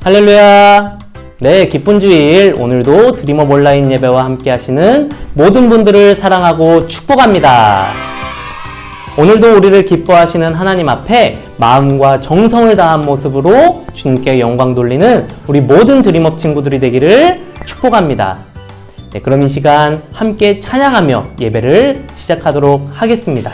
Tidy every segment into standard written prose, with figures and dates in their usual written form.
할렐루야! 네, 기쁜 주일, 오늘도 드림업 온라인 예배와 함께 하시는 모든 분들을 사랑하고 축복합니다. 오늘도 우리를 기뻐하시는 하나님 앞에 마음과 정성을 다한 모습으로 주님께 영광 돌리는 우리 모든 드림업 친구들이 되기를 축복합니다. 네, 그럼 이 시간 함께 찬양하며 예배를 시작하도록 하겠습니다.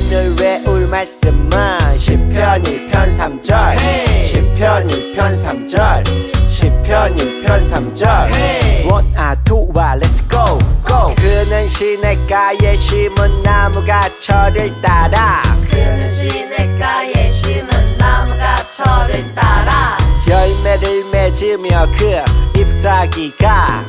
오늘 외울 말씀은 시편 1편 3절 시편 1편 3절 시편 1편 3절 원아 투와 렛츠 고 고 그는 시냇가에 심은 나무가 철을 따라 그는 시냇가에 심은 나무가 철을 따라 열매를 맺으며 그 잎사귀가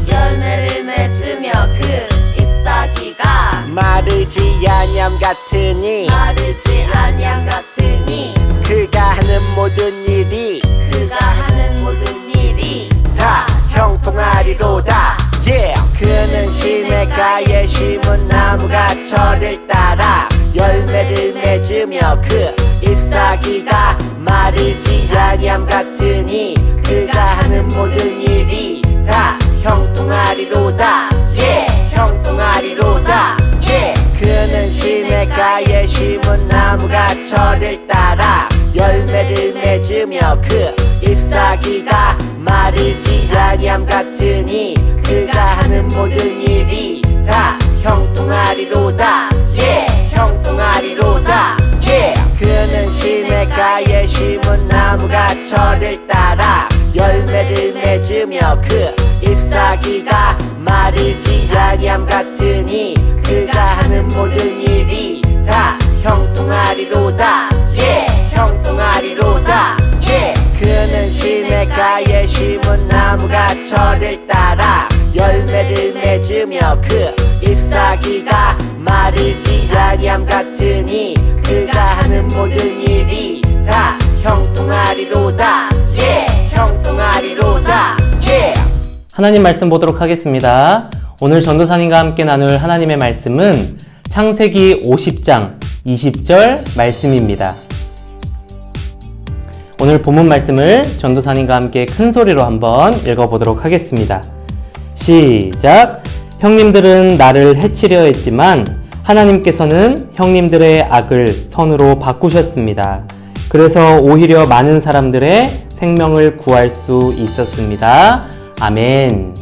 열매를 맺으며 그 잎사귀가 마르지 아니함 같으니 마르지 아니함 같으니 그가 하는 모든 일이 그가 하는 모든 일이 다 형통하리로다 yeah. 그는 시냇가에 심은 나무가 철을 따라 열매를 맺으며 그 잎사귀가 마르지 아니함 같으니 그가 하는 모든 일이 다 형통하리로다 yeah. 형통하리로다 yeah. 그는 시냇가에 심은 나무가 철을 따라 열매를 맺으며 그 잎사귀가 마르지 아니함 같으니 그가 하는 모든 일이 다 형통하리로다 yeah. 형통하리로다 yeah. 그는 시냇가에 심은 나무가 철을 따라 열매를 맺으며 그 잎사귀가 마르지 아니함 같으니 그가 하는 모든 일이 다 형통하리로다 yeah. 형통하리로다 yeah. 그는 시냇가에 심은 나무가 철을 따라 열매를 맺으며 그 잎사귀가 마르지 아니함 같으니 그가 하는 모든 일이 다 형통하리로다 yeah. 형통하리로다 yeah. 하나님 말씀 보도록 하겠습니다. 오늘 전도사님과 함께 나눌 하나님의 말씀은 창세기 50장 20절 말씀입니다. 오늘 본문 말씀을 전도사님과 함께 큰 소리로 한번 읽어보도록 하겠습니다. 시작! 형님들은 나를 해치려 했지만 하나님께서는 형님들의 악을 선으로 바꾸셨습니다. 그래서 오히려 많은 사람들의 생명을 구할 수 있었습니다. 아멘.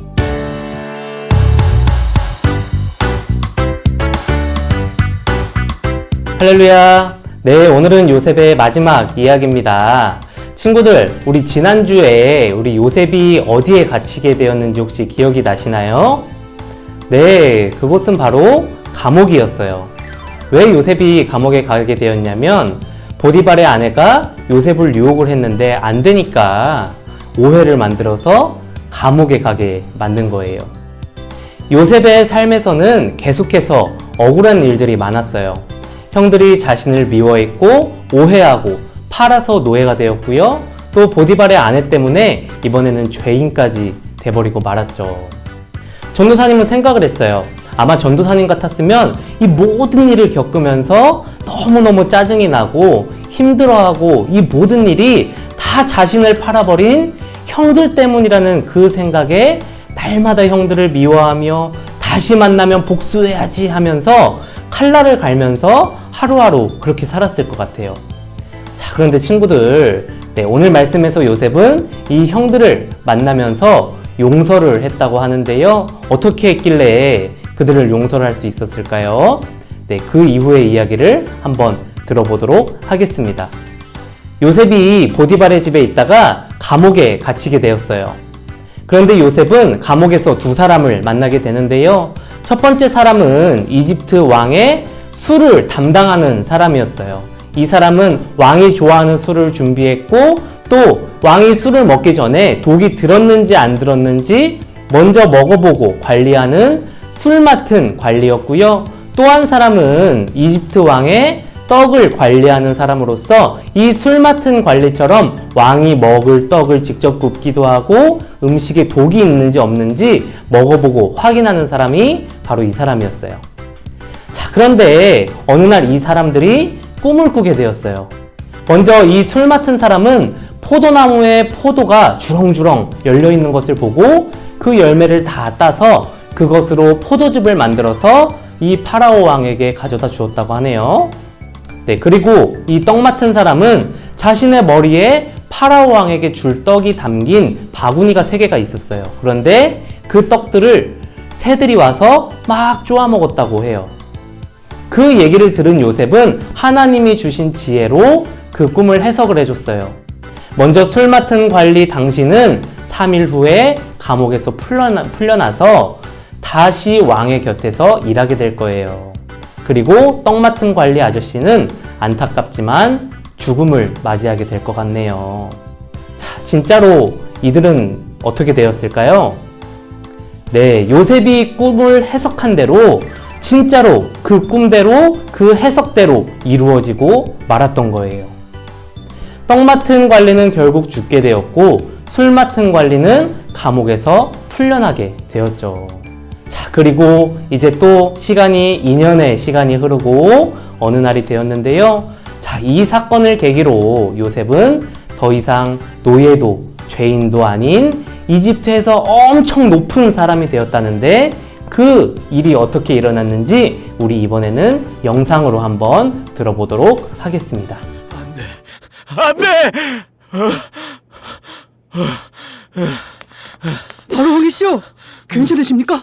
할렐루야. 네, 오늘은 요셉의 마지막 이야기입니다. 친구들, 우리 지난주에 우리 요셉이 어디에 갇히게 되었는지 혹시 기억이 나시나요? 네, 그곳은 바로 감옥이었어요. 왜 요셉이 감옥에 가게 되었냐면 보디발의 아내가 요셉을 유혹을 했는데 안 되니까 오해를 만들어서 감옥에 가게 만든 거예요. 요셉의 삶에서는 계속해서 억울한 일들이 많았어요. 형들이 자신을 미워했고 오해하고 팔아서 노예가 되었고요. 또 보디발의 아내 때문에 이번에는 죄인까지 돼버리고 말았죠. 전도사님은 생각을 했어요. 아마 전도사님 같았으면 이 모든 일을 겪으면서 너무너무 짜증이 나고 힘들어하고 이 모든 일이 다 자신을 팔아버린 형들 때문이라는 그 생각에 날마다 형들을 미워하며 다시 만나면 복수해야지 하면서 칼날을 갈면서 하루하루 그렇게 살았을 것 같아요. 자, 그런데 친구들, 네, 오늘 말씀에서 요셉은 이 형들을 만나면서 용서를 했다고 하는데요. 어떻게 했길래 그들을 용서를 할 수 있었을까요? 네, 그 이후의 이야기를 한번 들어보도록 하겠습니다. 요셉이 보디발의 집에 있다가 감옥에 갇히게 되었어요. 그런데 요셉은 감옥에서 두 사람을 만나게 되는데요. 첫 번째 사람은 이집트 왕의 술을 담당하는 사람이었어요. 이 사람은 왕이 좋아하는 술을 준비했고 또 왕이 술을 먹기 전에 독이 들었는지 안 들었는지 먼저 먹어보고 관리하는 술 맡은 관리였고요. 또 한 사람은 이집트 왕의 떡을 관리하는 사람으로서 이 술 맡은 관리처럼 왕이 먹을 떡을 직접 굽기도 하고 음식에 독이 있는지 없는지 먹어보고 확인하는 사람이 바로 이 사람이었어요. 자, 그런데 어느 날 이 사람들이 꿈을 꾸게 되었어요. 먼저 이 술 맡은 사람은 포도나무에 포도가 주렁주렁 열려있는 것을 보고 그 열매를 다 따서 그것으로 포도즙을 만들어서 이 파라오 왕에게 가져다 주었다고 하네요. 네, 그리고 이 떡 맡은 사람은 자신의 머리에 파라오 왕에게 줄 떡이 담긴 바구니가 3개가 있었어요. 그런데 그 떡들을 새들이 와서 막 쪼아 먹었다고 해요. 그 얘기를 들은 요셉은 하나님이 주신 지혜로 그 꿈을 해석을 해줬어요. 먼저 술 맡은 관리 당신은 3일 후에 감옥에서 풀려나서 다시 왕의 곁에서 일하게 될 거예요. 그리고 떡 맡은 관리 아저씨는 안타깝지만 죽음을 맞이하게 될 것 같네요. 자, 진짜로 이들은 어떻게 되었을까요? 네, 요셉이 꿈을 해석한 대로 진짜로 그 꿈대로 그 해석대로 이루어지고 말았던 거예요. 떡 맡은 관리는 결국 죽게 되었고 술 맡은 관리는 감옥에서 풀려나게 되었죠. 자, 그리고 이제 또 2년의 시간이 흐르고 어느 날이 되었는데요. 자, 이 사건을 계기로 요셉은 더 이상 노예도 죄인도 아닌 이집트에서 엄청 높은 사람이 되었다는데 그 일이 어떻게 일어났는지 우리 이번에는 영상으로 한번 들어보도록 하겠습니다. 안 돼! 바로 왕이시여, 괜찮으십니까?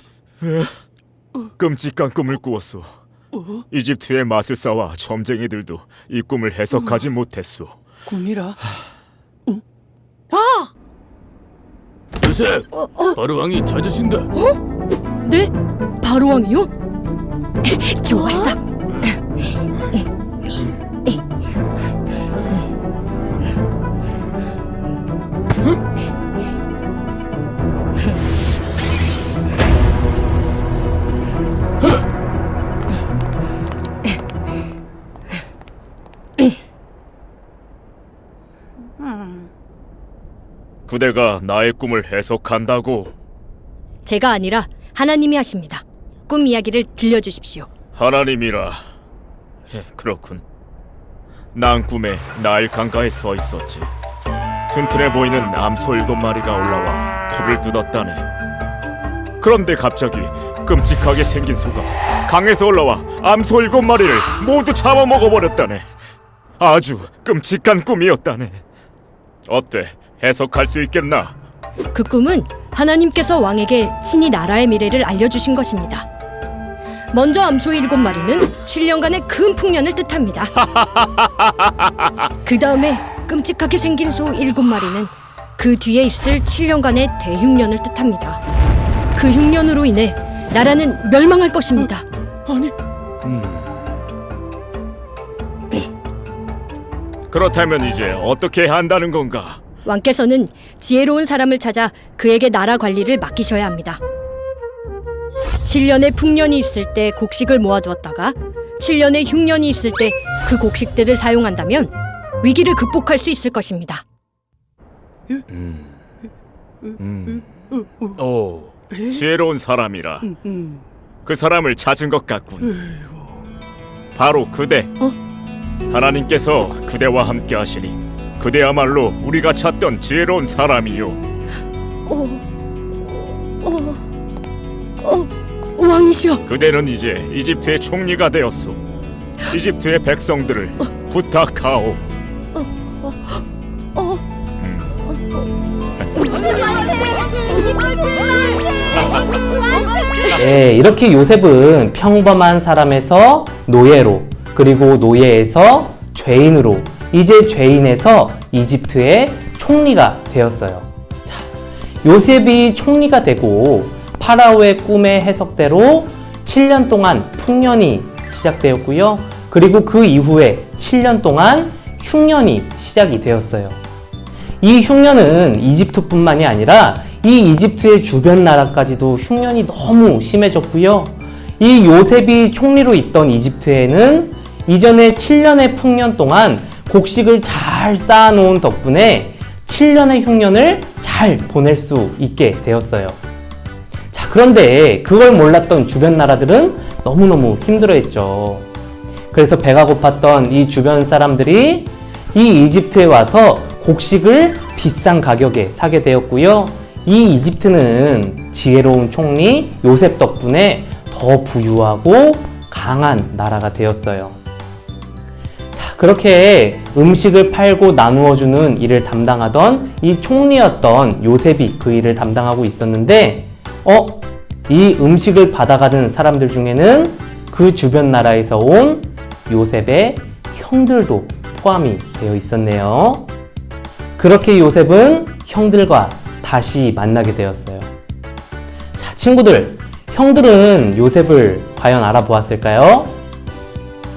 끔찍한 꿈을 꾸었소. 이집트의 마술사와 점쟁이들도 이 꿈을 해석하지 못했소. 꿈이라. 요셉, 바로 왕이 찾으신다. 네? 바로 왕이요? 좋았어. 그대가 나의 꿈을 해석한다고? 제가 아니라 하나님이 하십니다. 꿈 이야기를 들려주십시오. 하나님이라. 그렇군. 난 꿈에 나일 강가에 서 있었지. 튼튼해 보이는 암소 7마리가 올라와 불을 뜯었다네. 그런데 갑자기 끔찍하게 생긴 소가 강에서 올라와 암소 7마리를 모두 잡아먹어버렸다네. 아주 끔찍한 꿈이었다네. 어때? 해석할 수 있겠나? 그 꿈은 하나님께서 왕에게 친히 나라의 미래를 알려주신 것입니다. 먼저 암소 7마리는 7년간의 큰 풍년을 뜻합니다. 그 다음에 끔찍하게 생긴 소 7마리는 그 뒤에 있을 7년간의 대흉년을 뜻합니다. 그 흉년으로 인해 나라는 멸망할 것입니다. 아니, 그렇다면 이제 어떻게 한다는 건가? 왕께서는 지혜로운 사람을 찾아 그에게 나라 관리를 맡기셔야 합니다. 7년의 풍년이 있을 때 곡식을 모아두었다가 7년의 흉년이 있을 때 그 곡식들을 사용한다면 위기를 극복할 수 있을 것입니다. 오, 지혜로운 사람이라. 그 사람을 찾은 것 같군. 바로 그대. 하나님께서 그대와 함께 하시니 그대야말로 우리가 찾던 지혜로운 사람이요. 왕이시여, 그대는 이제 이집트의 총리가 되었소. 이집트의 백성들을 부탁하오. 네, 이렇게 요셉은 평범한 사람에서 노예로, 그리고 노예에서 죄인으로, 이제 죄인에서 이집트의 총리가 되었어요. 자, 요셉이 총리가 되고 파라오의 꿈의 해석대로 7년 동안 풍년이 시작되었고요. 그리고 그 이후에 7년 동안 흉년이 시작이 되었어요. 이 흉년은 이집트뿐만이 아니라 이 이집트의 주변 나라까지도 흉년이 너무 심해졌고요. 이 요셉이 총리로 있던 이집트에는 이전에 7년의 풍년 동안 곡식을 잘 쌓아놓은 덕분에 7년의 흉년을 잘 보낼 수 있게 되었어요. 자, 그런데 그걸 몰랐던 주변 나라들은 너무너무 힘들어했죠. 그래서 배가 고팠던 이 주변 사람들이 이 이집트에 와서 곡식을 비싼 가격에 사게 되었고요. 이 이집트는 지혜로운 총리 요셉 덕분에 더 부유하고 강한 나라가 되었어요. 자, 그렇게 음식을 팔고 나누어주는 일을 담당하던 이 총리였던 요셉이 그 일을 담당하고 있었는데 이 음식을 받아가는 사람들 중에는 그 주변 나라에서 온 요셉의 형들도 포함이 되어 있었네요. 그렇게 요셉은 형들과 다시 만나게 되었어요. 자, 친구들, 형들은 요셉을 과연 알아보았을까요?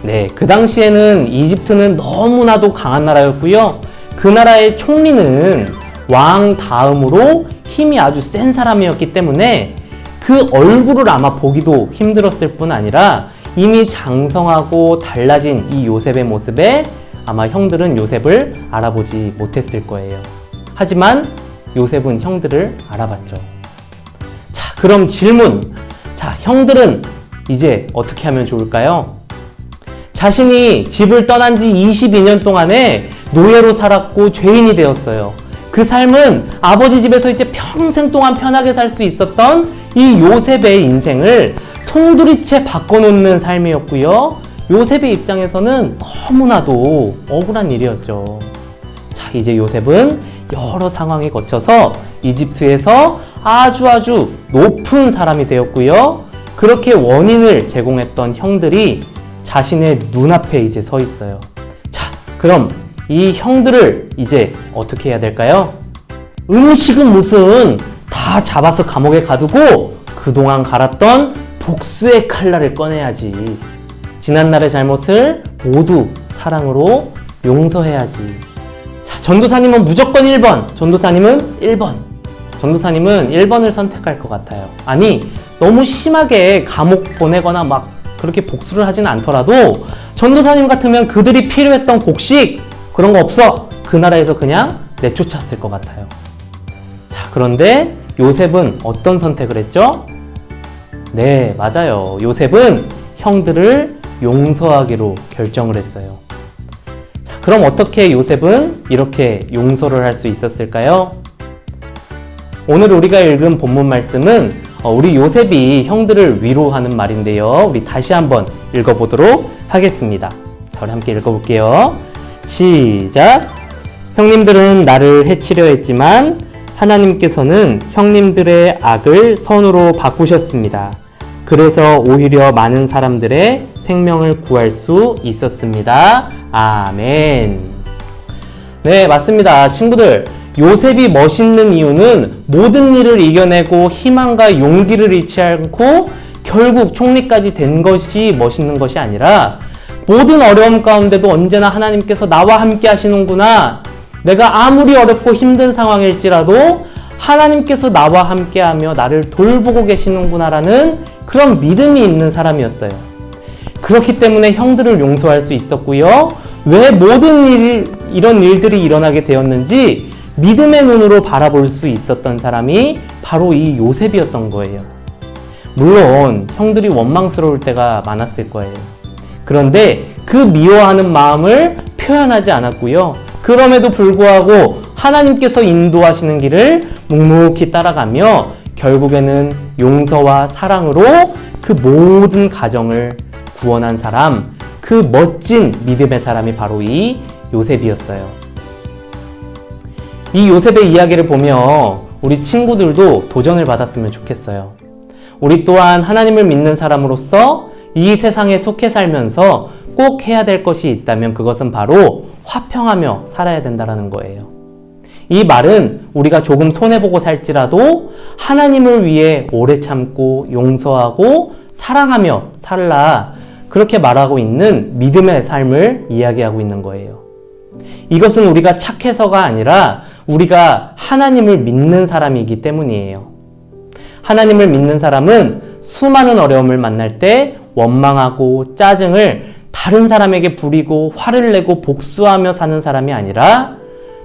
네, 그 당시에는 이집트는 너무나도 강한 나라였고요. 그 나라의 총리는 왕 다음으로 힘이 아주 센 사람이었기 때문에 그 얼굴을 아마 보기도 힘들었을 뿐 아니라 이미 장성하고 달라진 이 요셉의 모습에 아마 형들은 요셉을 알아보지 못했을 거예요. 하지만 요셉은 형들을 알아봤죠. 자, 그럼 질문. 자, 형들은 이제 어떻게 하면 좋을까요? 자신이 집을 떠난 지 22년 동안에 노예로 살았고 죄인이 되었어요. 그 삶은 아버지 집에서 이제 평생 동안 편하게 살 수 있었던 이 요셉의 인생을 송두리째 바꿔놓는 삶이었고요. 요셉의 입장에서는 너무나도 억울한 일이었죠. 자, 이제 요셉은 여러 상황에 거쳐서 이집트에서 아주 높은 사람이 되었고요. 그렇게 원인을 제공했던 형들이 자신의 눈앞에 이제 서 있어요. 자, 그럼 이 형들을 이제 어떻게 해야 될까요? 음식은 무슨 다 잡아서 감옥에 가두고 그동안 갈았던 복수의 칼날을 꺼내야지. 지난날의 잘못을 모두 사랑으로 용서해야지. 자, 전도사님은 무조건 1번. 전도사님은 1번. 전도사님은 1번을 선택할 것 같아요. 아니, 너무 심하게 감옥 보내거나 막 그렇게 복수를 하진 않더라도 전도사님 같으면 그들이 필요했던 곡식 그런 거 없어. 그 나라에서 그냥 내쫓았을 것 같아요. 자, 그런데 요셉은 어떤 선택을 했죠? 네, 맞아요. 요셉은 형들을 용서하기로 결정을 했어요. 자, 그럼 어떻게 요셉은 이렇게 용서를 할 수 있었을까요? 오늘 우리가 읽은 본문 말씀은 우리 요셉이 형들을 위로하는 말인데요. 우리 다시 한번 읽어보도록 하겠습니다. 자, 우리 함께 읽어볼게요. 시작! 형님들은 나를 해치려 했지만 하나님께서는 형님들의 악을 선으로 바꾸셨습니다. 그래서 오히려 많은 사람들의 생명을 구할 수 있었습니다. 아멘. 네, 맞습니다. 친구들, 요셉이 멋있는 이유는 모든 일을 이겨내고 희망과 용기를 잃지 않고 결국 총리까지 된 것이 멋있는 것이 아니라 모든 어려움 가운데도 언제나 하나님께서 나와 함께 하시는구나. 내가 아무리 어렵고 힘든 상황일지라도 하나님께서 나와 함께 하며 나를 돌보고 계시는구나라는 그런 믿음이 있는 사람이었어요. 그렇기 때문에 형들을 용서할 수 있었고요. 왜 모든 이런 일들이 일어나게 되었는지 믿음의 눈으로 바라볼 수 있었던 사람이 바로 이 요셉이었던 거예요. 물론 형들이 원망스러울 때가 많았을 거예요. 그런데 그 미워하는 마음을 표현하지 않았고요. 그럼에도 불구하고 하나님께서 인도하시는 길을 묵묵히 따라가며 결국에는 용서와 사랑으로 그 모든 가정을 구원한 사람, 그 멋진 믿음의 사람이 바로 이 요셉이었어요. 이 요셉의 이야기를 보며 우리 친구들도 도전을 받았으면 좋겠어요. 우리 또한 하나님을 믿는 사람으로서 이 세상에 속해 살면서 꼭 해야 될 것이 있다면 그것은 바로 화평하며 살아야 된다는 거예요. 이 말은 우리가 조금 손해보고 살지라도 하나님을 위해 오래 참고 용서하고 사랑하며 살라, 그렇게 말하고 있는 믿음의 삶을 이야기하고 있는 거예요. 이것은 우리가 착해서가 아니라 우리가 하나님을 믿는 사람이기 때문이에요. 하나님을 믿는 사람은 수많은 어려움을 만날 때 원망하고 짜증을 다른 사람에게 부리고 화를 내고 복수하며 사는 사람이 아니라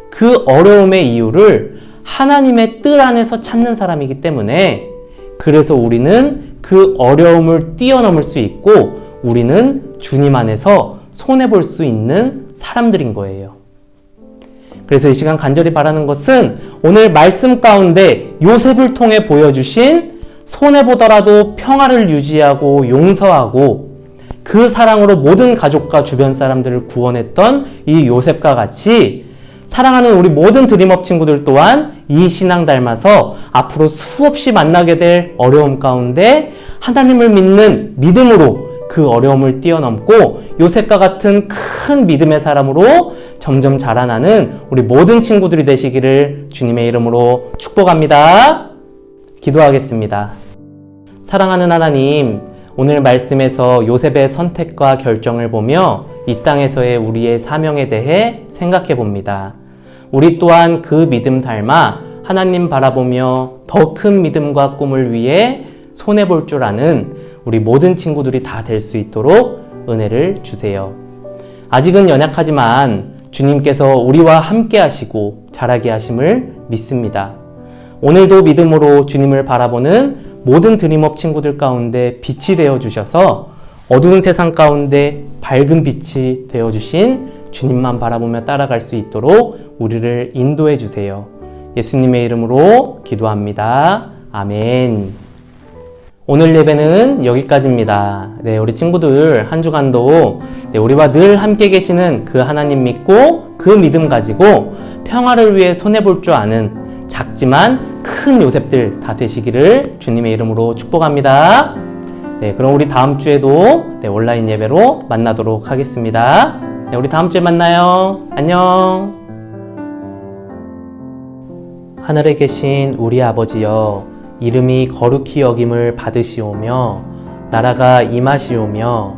그 어려움의 이유를 하나님의 뜻 안에서 찾는 사람이기 때문에, 그래서 우리는 그 어려움을 뛰어넘을 수 있고 우리는 주님 안에서 손해볼 수 있는 사람들인 거예요. 그래서 이 시간 간절히 바라는 것은 오늘 말씀 가운데 요셉을 통해 보여주신 손해보더라도 평화를 유지하고 용서하고 그 사랑으로 모든 가족과 주변 사람들을 구원했던 이 요셉과 같이 사랑하는 우리 모든 드림업 친구들 또한 이 신앙 닮아서 앞으로 수없이 만나게 될 어려움 가운데 하나님을 믿는 믿음으로 그 어려움을 뛰어넘고 요셉과 같은 큰 믿음의 사람으로 점점 자라나는 우리 모든 친구들이 되시기를 주님의 이름으로 축복합니다. 기도하겠습니다. 사랑하는 하나님, 오늘 말씀에서 요셉의 선택과 결정을 보며 이 땅에서의 우리의 사명에 대해 생각해 봅니다. 우리 또한 그 믿음 닮아 하나님 바라보며 더 큰 믿음과 꿈을 위해 손해볼 줄 아는 우리 모든 친구들이 다 될 수 있도록 은혜를 주세요. 아직은 연약하지만 주님께서 우리와 함께 하시고 자라게 하심을 믿습니다. 오늘도 믿음으로 주님을 바라보는 모든 드림업 친구들 가운데 빛이 되어 주셔서 어두운 세상 가운데 밝은 빛이 되어 주신 주님만 바라보며 따라갈 수 있도록 우리를 인도해 주세요. 예수님의 이름으로 기도합니다. 아멘. 오늘 예배는 여기까지입니다. 네, 우리 친구들 한 주간도 우리와 늘 함께 계시는 그 하나님 믿고 그 믿음 가지고 평화를 위해 손해볼 줄 아는 작지만 큰 요셉들 다 되시기를 주님의 이름으로 축복합니다. 네, 그럼 우리 다음 주에도 온라인 예배로 만나도록 하겠습니다. 네, 우리 다음 주에 만나요. 안녕. 하늘에 계신 우리 아버지여, 이름이 거룩히 여김을 받으시오며 나라가 임하시오며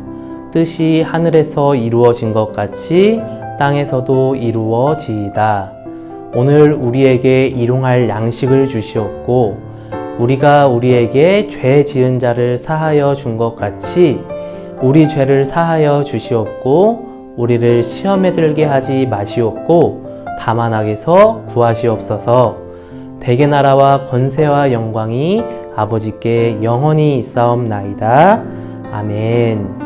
뜻이 하늘에서 이루어진 것 같이 땅에서도 이루어지이다. 오늘 우리에게 일용할 양식을 주시옵고 우리가 우리에게 죄 지은 자를 사하여 준 것 같이 우리 죄를 사하여 주시옵고 우리를 시험에 들게 하지 마시옵고 다만 악에서 구하시옵소서. 대개 나라와 권세와 영광이 아버지께 영원히 있사옵나이다. 아멘.